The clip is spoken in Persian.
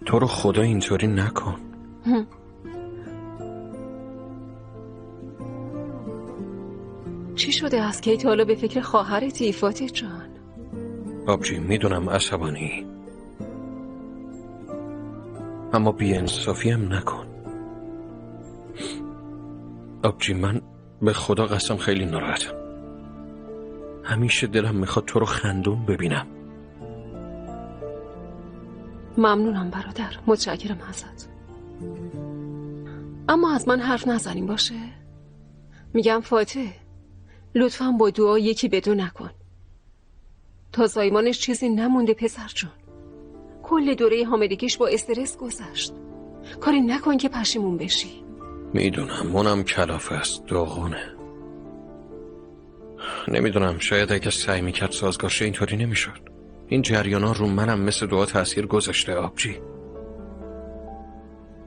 تو رو خدا اینطوری نکن. چی شده از کی تا حالا به فکر خواهرتی فاتح جان؟ آبجی میدونم عصبانی، اما بی‌انصافی هم نکن. آبجی من به خدا قسم خیلی ناراحتم. همیشه دلم میخواد تو رو خندون ببینم. ممنونم برادر، متشکرم ازت. اما از من حرف نزنیم باشه؟ میگم فاتح لطفاً با دعا یکی بدو نکن. تا زایمانش چیزی نمونده پسر جون. کل دوره حاملگیش با استرس گذشت. کاری نکن که پشیمون بشی. میدونم اونم کلافه است، داغونه. نمیدونم، شاید اگه سعی میکرد سازگار شه اینطوری نمیشد. این جریانا رو منم مثل دعا تأثیر گذاشته آبجی.